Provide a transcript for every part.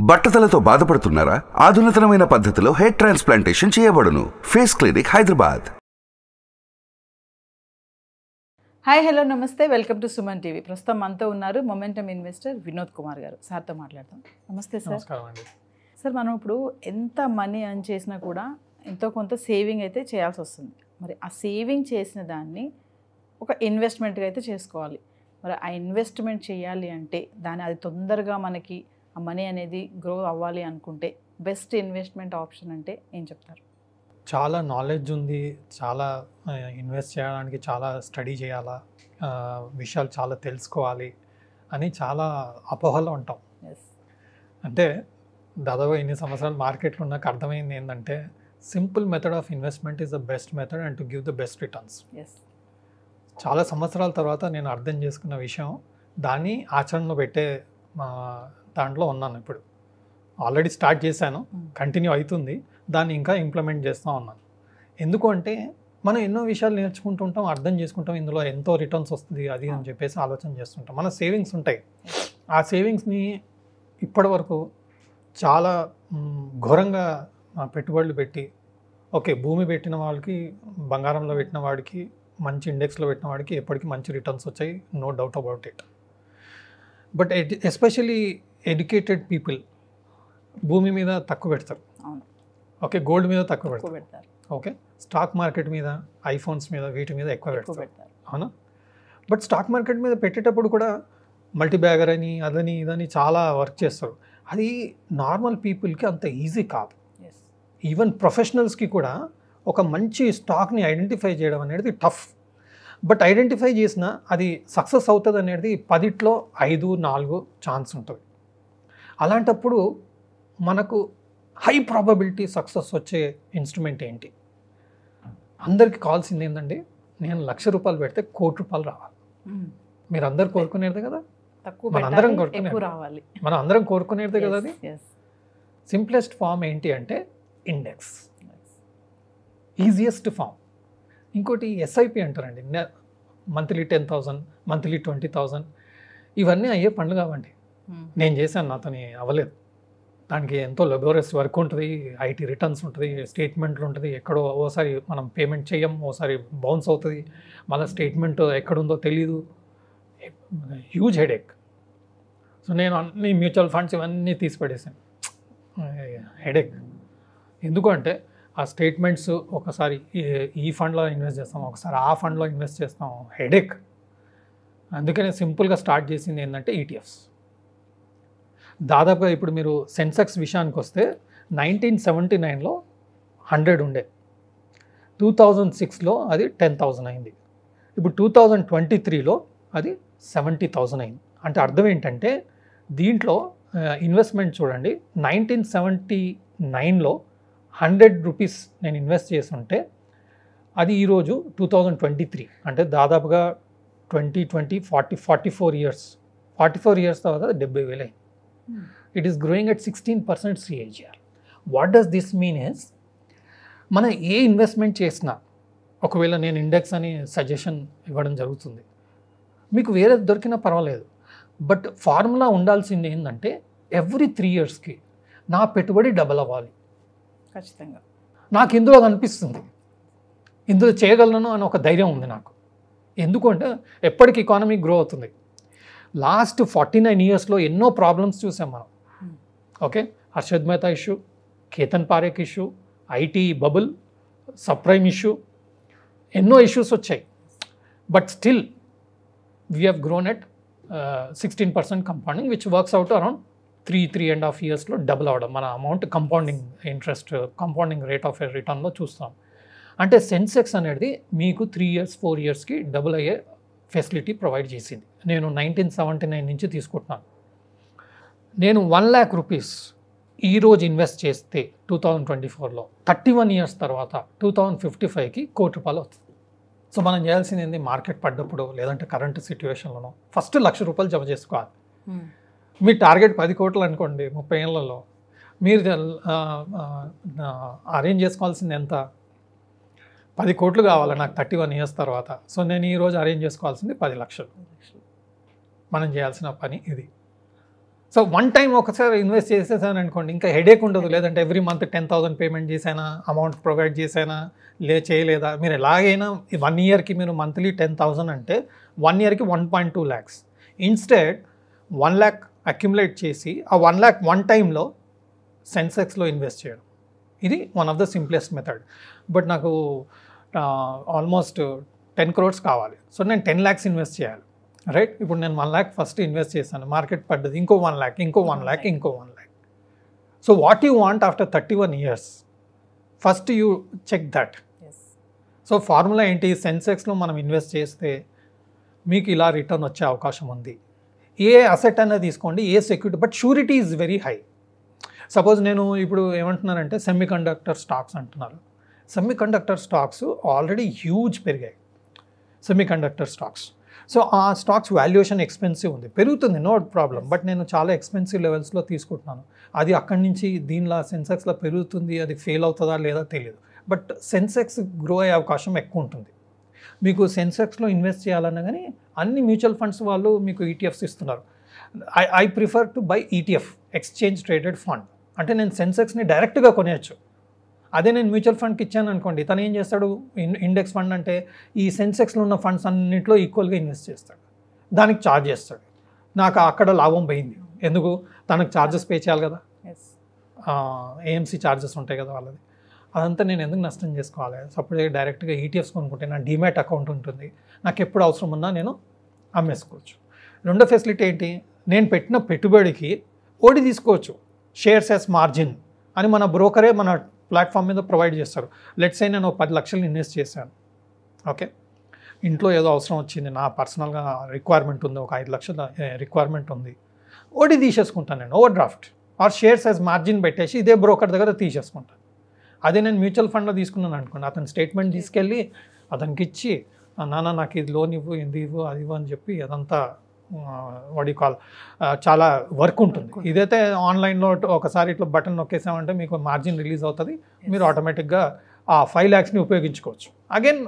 బట్టతలతో బాధపడుతున్నారా? ఆధునితనమైన పద్ధతిలో హెయిర్ ట్రాన్స్ప్లాంటేషన్ చేయబడును. Face clinic, Hyderabad. Hi, hello, నమస్తే. Welcome to Suman TV. ప్రస్తుతం మనతో ఉన్నారు మొమెంటమ్ ఇన్వెస్టర్ వినోద్ కుమార్ గారు. సార్తో మాట్లాడతాం. నమస్తే సార్. నమస్కారం అండి. సార్, మనం ఇప్పుడు ఎంత మనీ ఎర్న్ చేసినా కూడా ఎంతో కొంత సేవింగ్ అయితే చేయాల్సి వస్తుంది. మరి ఆ సేవింగ్ చేసిన దాన్ని ఒక ఇన్వెస్ట్మెంట్గా అయితే చేసుకోవాలి. మరి ఆ ఇన్వెస్ట్మెంట్ చేయాలి అంటే అది తొందరగా మనకి ఆ మనీ అనేది గ్రో అవ్వాలి అనుకుంటే బెస్ట్ ఇన్వెస్ట్మెంట్ ఆప్షన్ అంటే ఏం చెప్తారు? చాలా నాలెడ్జ్ ఉంది, చాలా ఇన్వెస్ట్ చేయడానికి చాలా స్టడీ చేయాలా, విషయాలు చాలా తెలుసుకోవాలి అని చాలా అపోహలో ఉంటాం. అంటే దాదాపు ఇన్ని సంవత్సరాలు మార్కెట్లో నాకు అర్థమైంది ఏంటంటే simple method of investment is the best method and to give the best returns. చాలా సంవత్సరాల తర్వాత నేను అర్థం చేసుకున్న విషయం, దాన్ని ఆచరణలో పెట్టే దాంట్లో ఉన్నాను. ఇప్పుడు ఆల్రెడీ స్టార్ట్ చేశాను, కంటిన్యూ అవుతుంది, దాన్ని ఇంకా ఇంప్లిమెంట్ చేస్తూ ఉన్నాను. ఎందుకు అంటే మనం ఎన్నో విషయాలు నేర్చుకుంటూ ఉంటాం, అర్థం చేసుకుంటాం, ఇందులో ఎంతో రిటర్న్స్ వస్తుంది అది అని చెప్పేసి ఆలోచన చేస్తుంటాం. మన సేవింగ్స్ ఉంటాయి, ఆ సేవింగ్స్ని ఇప్పటి వరకు చాలా ఘోరంగా పెట్టుబడులు పెట్టి, ఓకే, భూమి పెట్టిన వాళ్ళకి, బంగారంలో పెట్టిన వాడికి, మంచి ఇండెక్స్లో పెట్టిన వాడికి ఎప్పటికీ మంచి రిటర్న్స్ వచ్చాయి, no doubt about it. But especially educated people భూమి మీద తక్కువ పెడతారు, ఓకే, గోల్డ్ మీద తక్కువ పెడతారు, ఓకే, స్టాక్ మార్కెట్ మీద, ఐఫోన్స్ మీద, వీటి మీద ఎక్కువ పెడతారు, అవునా? బట్ స్టాక్ మార్కెట్ మీద పెట్టేటప్పుడు కూడా మల్టీ బ్యాగర్ అని అదని ఇదని చాలా వర్క్ చేస్తారు. అది నార్మల్ పీపుల్కి అంత ఈజీ కాదు. ఈవెన్ ప్రొఫెషనల్స్కి కూడా ఒక మంచి స్టాక్ని ఐడెంటిఫై చేయడం అనేది టఫ్. బట్ ఐడెంటిఫై చేసిన అది సక్సెస్ అవుతుంది అనేది 10లో 5, 4 ఛాన్స్ ఉంటుంది. అలాంటప్పుడు మనకు హై ప్రాబబిలిటీ సక్సెస్ వచ్చే ఇన్స్ట్రుమెంట్ ఏంటి? అందరికీ కావాల్సింది ఏంటండి, నేను ₹1,00,000 పెడితే ₹1,00,00,000 రావాలి. మీరు అందరు కోరుకునేది కదా, మనం అందరం కోరుకునేది కదా. అది సింప్లెస్ట్ ఫామ్ ఏంటి అంటే ఇండెక్స్, ఈజియెస్ట్ ఫామ్. ఇంకోటి ఎస్ఐపి అంటారండి, మంత్లీ 10,000, మంత్లీ 20,000, ఇవన్నీ అయ్యే పనులు కావండి. నేను చేశాను, నాతోని అవ్వలేదు. దానికి ఎంతో లెబోరియస్ వర్క్ ఉంటుంది, ఐటీ రిటర్న్స్ ఉంటుంది, స్టేట్మెంట్లు ఉంటుంది, ఎక్కడో ఓసారి మనం పేమెంట్ చేయం, ఓసారి బౌన్స్ అవుతుంది, మళ్ళీ స్టేట్మెంట్ ఎక్కడుందో తెలీదు, హ్యూజ్ హెడేక్. సో నేను అన్ని మ్యూచువల్ ఫండ్స్ ఇవన్నీ తీసి పడేసాను. హెడేక్ ఎందుకు అంటే ఆ స్టేట్మెంట్స్ ఒకసారి ఈ ఫండ్లో ఇన్వెస్ట్ చేస్తాం, ఒకసారి ఆ ఫండ్లో ఇన్వెస్ట్ చేస్తాం, హెడేక్. అందుకనే సింపుల్గా స్టార్ట్ చేసింది ఏంటంటే ఈటీఎఫ్స్. దాదాపుగా ఇప్పుడు మీరు సెన్సెక్స్ విషయానికి వస్తే 1979లో 100 ఉండే, 2006లో అది 10,000 అయింది, ఇప్పుడు 2023లో అది 70,000 అయింది. అంటే అర్థం ఏంటంటే దీంట్లో ఇన్వెస్ట్మెంట్ చూడండి, 1979లో ₹100 నేను ఇన్వెస్ట్ చేస్తుంటే అది ఈరోజు 2023 అంటే దాదాపుగా 2020 44 ఇయర్స్ తర్వాత 70,000 అయింది. It is growing at 16% CAGR. What does this mean is, మనం ఏ ఇన్వెస్ట్మెంట్ చేసినా, ఒకవేళ నేను ఇండెక్స్ అని సజెషన్ ఇవ్వడం జరుగుతుంది, మీకు వేరే దొరికినా పర్వాలేదు, బట్ ఫార్ములా ఉండాల్సింది ఏంటంటే ఎవ్రీ 3 ఇయర్స్కి నా పెట్టుబడి డబల్ అవ్వాలి. ఖచ్చితంగా నాకు ఇందులో కనిపిస్తుంది, ఇందులో చేయగలను అని ఒక ధైర్యం ఉంది నాకు. ఎందుకంటే ఎప్పటికి ఎకానమీ గ్రో అవుతుంది. లాస్ట్ 49 ఇయర్స్లో ఎన్నో ప్రాబ్లమ్స్ చూసాం మనం, okay, Harshad Mehta issue, Ketan Parekh issue, IT bubble, subprime issue, ఎన్నో ఇష్యూస్ వచ్చాయి. But still we have grown at 16% compounding, which works out around 3.5 ఇయర్స్లో డబుల్ అవ్వడం. మన amount compounding interest, compounding rate of రిటర్న్లో చూస్తాం. అంటే సెన్సెక్స్ అనేది మీకు 3 ఇయర్స్ 4 ఇయర్స్కి డబుల్ అయ్యే ఫెసిలిటీ ప్రొవైడ్ చేసింది. నేను 1979 నుంచి తీసుకుంటున్నాను. నేను ₹1,00,000 ఈరోజు ఇన్వెస్ట్ చేస్తే 2024లో 31 ఇయర్స్ తర్వాత 2055కి ₹1,00,00,000 వస్తుంది. సో మనం చేయాల్సింది ఏంటి, మార్కెట్ పడ్డప్పుడు లేదంటే కరెంట్ సిచ్యువేషన్లోనో ఫస్ట్ ₹1,00,000 జమ చేసుకోవాలి. మీ టార్గెట్ 10 కోట్లు అనుకోండి, 30 ఏళ్లలో మీరు అరేంజ్ చేసుకోవాల్సింది ఎంత, 10 కోట్లు కావాలి నాకు 31 ఇయర్స్ తర్వాత. సో నేను ఈరోజు అరేంజ్ చేసుకోవాల్సింది 10 లక్షలు. మనం చేయాల్సిన పని ఇది. సో వన్ టైం ఒకసారి ఇన్వెస్ట్ చేసేసాను అనుకోండి, ఇంకా హెడేక్ ఉండదు. లేదంటే ఎవ్రీ మంత్ 10,000 పేమెంట్ చేశానా, అమౌంట్ ప్రొవైడ్ చేశానా, చేయలేదా. మీరు ఎలాగైనా 1 ఇయర్కి మీరు మంత్లీ 10,000 అంటే 1 ఇయర్కి 1.2 lakhs. ఇన్స్టెడ్ 1 lakh అక్యుములేట్ చేసి ఆ 1 lakh వన్ టైంలో సెన్సెక్స్లో ఇన్వెస్ట్ చేయడం, ఇది one of the simplest method. But నాకు ఆల్మోస్ట్ 10 crores కావాలి. సో నేను 10 lakhs ఇన్వెస్ట్ చేయాలి, రైట్. ఇప్పుడు నేను 1 lakh ఫస్ట్ ఇన్వెస్ట్ చేశాను, మార్కెట్ పడ్డది, ఇంకో 1 lakh, ఇంకో 1 lakh, ఇంకో 1 lakh. So what you want after 31 years, first you check that. So formula ఏంటి, సెన్సెక్స్లో మనం ఇన్వెస్ట్ చేస్తే మీకు ఇలా రిటర్న్ వచ్చే అవకాశం ఉంది. ఏ అసెట్ అనేది తీసుకోండి, ఏ security, but surety is very high. Suppose నేను ఇప్పుడు ఏమంటున్నానంటే సెమీ కండక్టర్ స్టాక్స్ అంటున్నారు. Semiconductor stocks already huge పెరిగాయి, సెమీ కండక్టర్ స్టాక్స్. సో ఆ స్టాక్స్ వాల్యుయేషన్ ఎక్స్పెన్సివ్ ఉంది, పెరుగుతుంది, నో ప్రాబ్లం. బట్ నేను చాలా ఎక్స్పెన్సివ్ లెవెల్స్లో తీసుకుంటున్నాను. అది అక్కడి నుంచి దీనిలో సెన్సెక్స్లో పెరుగుతుంది, అది ఫెయిల్ అవుతుందా లేదా తెలియదు. బట్ సెన్సెక్స్ గ్రో అయ్యే అవకాశం ఎక్కువ ఉంటుంది. మీకు సెన్సెక్స్లో ఇన్వెస్ట్ చేయాలన్నా కానీ అన్ని మ్యూచువల్ ఫండ్స్ వాళ్ళు మీకు ఈటీఎఫ్స్ ఇస్తున్నారు. I prefer to buy ETF, exchange traded fund. అంటే నేను సెన్సెక్స్ని డైరెక్ట్గా కొనేయచ్చు. అదే నేను మ్యూచువల్ ఫండ్కి ఇచ్చాను అనుకోండి, తను ఏం చేస్తాడు, ఇండెక్స్ ఫండ్ అంటే ఈ సెన్సెక్స్లో ఉన్న ఫండ్స్ అన్నింటిలో ఈక్వల్గా ఇన్వెస్ట్ చేస్తాడు, దానికి ఛార్జ్ చేస్తాడు. నాకు అక్కడ లాభం పోయింది. ఎందుకు, తనకు ఛార్జెస్ పే చేయాలి కదా, ఏఎంసీ ఛార్జెస్ ఉంటాయి కదా వాళ్ళది. అదంతా నేను ఎందుకు నష్టం చేసుకోవాలి. సపోజ్ డైరెక్ట్గా ఈటీఎఫ్స్ కొనుక్కుంటే నా డీమ్యాట్ అకౌంట్ ఉంటుంది, నాకు ఎప్పుడు అవసరం ఉన్నా నేను అమ్మేసుకోవచ్చు. రెండో ఫెసిలిటీ ఏంటి, నేను పెట్టిన పెట్టుబడికి ఓడి తీసుకోవచ్చు, షేర్స్ యాజ్ మార్జిన్ అని మన బ్రోకరే మన ప్లాట్ఫామ్ మీద ప్రొవైడ్ చేస్తారు. లెట్స్ సే నేను 10 లక్షలు ఇన్వెస్ట్ చేశాను, ఓకే. ఇంట్లో ఏదో అవసరం వచ్చింది, నా పర్సనల్గా రిక్వైర్మెంట్ ఉంది, ఒక 5 లక్షల రిక్వైర్మెంట్ ఉంది, ఓడి తీసేసుకుంటాను నేను, over draft are shares as margin పెట్టేసి ఇదే బ్రోకర్ దగ్గర తీసేసుకుంటాను. అదే నేను మ్యూచువల్ ఫండ్లో తీసుకున్నాను అనుకోండి, అతను స్టేట్మెంట్ తీసుకెళ్ళి అతనికి ఇచ్చి, నాన్న నాకు ఇది లోన్ ఇవ్వు, ఇది ఇవ్వు, అది ఇవ్వు అని చెప్పి అదంతా వాడి కాల్ చాలా వర్క్ ఉంటుంది. ఇదైతే ఆన్లైన్లో ఒకసారి ఇట్లా బటన్ నొక్కేసామంటే మీకు మార్జిన్ రిలీజ్ అవుతుంది, మీరు ఆటోమేటిక్గా ఆ 5 lakhsని ఉపయోగించుకోవచ్చు. అగైన్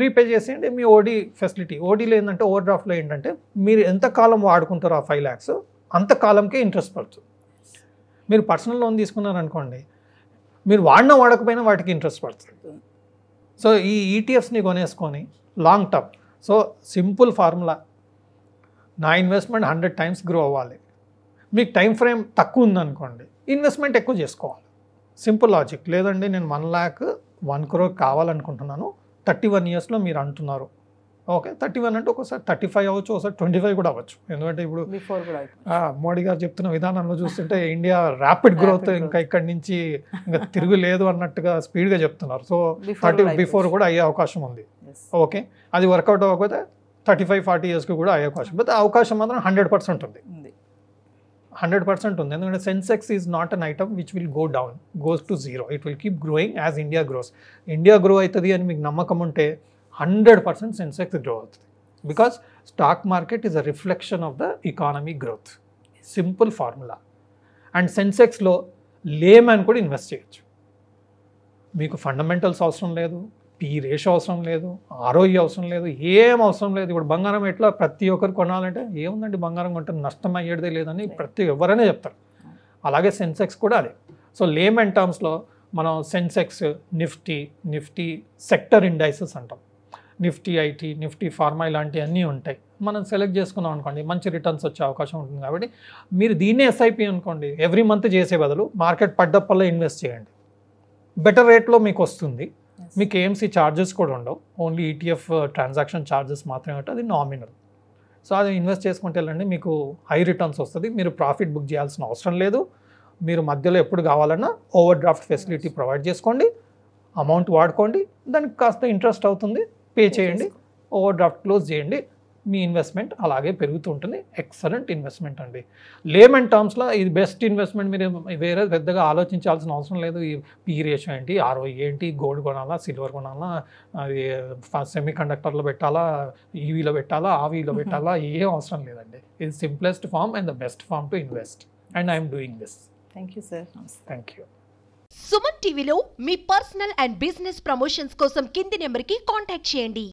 రీపే చేసేయండి. మీ ఓడి ఫెసిలిటీ, ఓడీలో ఏంటంటే ఓవర్ డ్రాఫ్ట్లో ఏంటంటే మీరు ఎంతకాలం వాడుకుంటారో ఆ 5 lakhs అంతకాలంకే ఇంట్రెస్ట్ పడుతుంది. మీరు పర్సనల్ లోన్ తీసుకున్నారనుకోండి, మీరు వాడకపోయినా వాటికి ఇంట్రెస్ట్ పడుతుంది. సో ఈ ఈటీఎఫ్స్ని కొనేసుకొని long term. So simple formula, నా ఇన్వెస్ట్మెంట్ 100 times గ్రో అవ్వాలి. మీకు టైం ఫ్రేమ్ తక్కువ ఉందనుకోండి, ఇన్వెస్ట్మెంట్ ఎక్కువ చేసుకోవాలి, సింపుల్ లాజిక్. లేదండి నేను 1 lakh 1 crore కావాలనుకుంటున్నాను, 31 yearsలో మీరు అంటున్నారు, ఓకే. 31 అంటే ఒకసారి 35 అవ్వచ్చు, ఒకసారి 25 కూడా అవ్వచ్చు. ఎందుకంటే ఇప్పుడు మోడీ గారు చెప్తున్న విధానంలో చూస్తుంటే ఇండియా ర్యాపిడ్ గ్రోత్, ఇంకా ఇక్కడి నుంచి ఇంకా తిరుగులేదు అన్నట్టుగా స్పీడ్గా చెప్తున్నారు. సో 30 బిఫోర్ కూడా అయ్యే అవకాశం ఉంది, ఓకే. అది వర్కౌట్ అవ్వకపోతే 35-40 yearsకి కూడా అయ్యే అవకాశం. బట్ అవకాశం మాత్రం 100% ఉంది, 100% ఉంది. ఎందుకంటే Sensex is not an item which will go down, goes to zero. It will keep growing as India grows. India grow అవుతుంది అని మీకు నమ్మకం ఉంటే 100% సెన్సెక్స్ గ్రో అవుతుంది. Because stock market is a reflection of the economy growth, simple formula. And సెన్సెక్స్లో layman కూడా invest చేయొచ్చు. మీకు ఫండమెంటల్స్ అవసరం లేదు, పీ రేషియో అవసరం లేదు, ఆర్ఓఈ అవసరం లేదు, ఏం అవసరం లేదు. ఇప్పుడు బంగారం ఎట్లా ప్రతి ఒక్కరు కొనాలంటే ఏముందండి బంగారం కొంటే నష్టం అయ్యేదే లేదని ఎవరైనా చెప్తారు. అలాగే సెన్సెక్స్ కూడా అదే. సో లేమన్ టర్మ్స్లో మనం సెన్సెక్స్, నిఫ్టీ సెక్టర్ ఇండైసెస్ అంటాం. నిఫ్టీ ఐటీ, నిఫ్టీ ఫార్మా ఇలాంటివి అన్నీ ఉంటాయి. మనం సెలెక్ట్ చేసుకున్నాం అనుకోండి, మంచి రిటర్న్స్ వచ్చే అవకాశం ఉంటుంది. కాబట్టి మీరు దీన్నే ఎస్ఐపి అనుకోండి, ఎవ్రీ మంత్ చేసే బదులు మార్కెట్ పడ్డప్పల్లో ఇన్వెస్ట్ చేయండి, బెటర్ రేట్లో మీకు వస్తుంది. మీకు ఏఎంసీ ఛార్జెస్ కూడా ఉండవు, ఓన్లీ ఈటీఎఫ్ ట్రాన్సాక్షన్ ఛార్జెస్ మాత్రమే ఉంటుంది, అది నామినల్. సో అది ఇన్వెస్ట్ చేసుకుంటే వెళ్ళండి, మీకు హై రిటర్న్స్ వస్తుంది. మీరు ప్రాఫిట్ బుక్ చేయాల్సిన అవసరం లేదు. మీరు మధ్యలో ఎప్పుడు కావాలన్నా ఓవర్ డ్రాఫ్ట్ ఫెసిలిటీ ప్రొవైడ్ చేసుకోండి, అమౌంట్ వాడుకోండి, దానికి కాస్త ఇంట్రెస్ట్ అవుతుంది, పే చేయండి, ఓవర్ డ్రాఫ్ట్ క్లోజ్ చేయండి, మీ ఇన్వెస్ట్మెంట్ అలాగే పెరుగుతూ ఉంటుంది. ఎక్సలెంట్ ఇన్వెస్ట్మెంట్ అండి. లేమన్ టర్మ్స్లో ఇది బెస్ట్ ఇన్వెస్ట్మెంట్. మీరు వేరే పెద్దగా ఆలోచించాల్సిన అవసరం లేదు. ఈ పీ రేషియో ఏంటి, ఆర్ఓఈ ఏంటి, గోల్డ్ కొనాలా, సిల్వర్ కొనాలా, అది సెమీ కండక్టర్లో పెట్టాలా, ఈవీలో పెట్టాలా, ఆవీలో పెట్టాలా, ఏం అవసరం లేదండి. ఇది simplest form and the best form to invest. And I'm doing this. Thank you sir. Thank you. Suman టీవీలో మీ పర్సనల్ అండ్ బిజినెస్ ప్రమోషన్స్ కోసం కింది నెంబర్కి కాంటాక్ట్ చేయండి.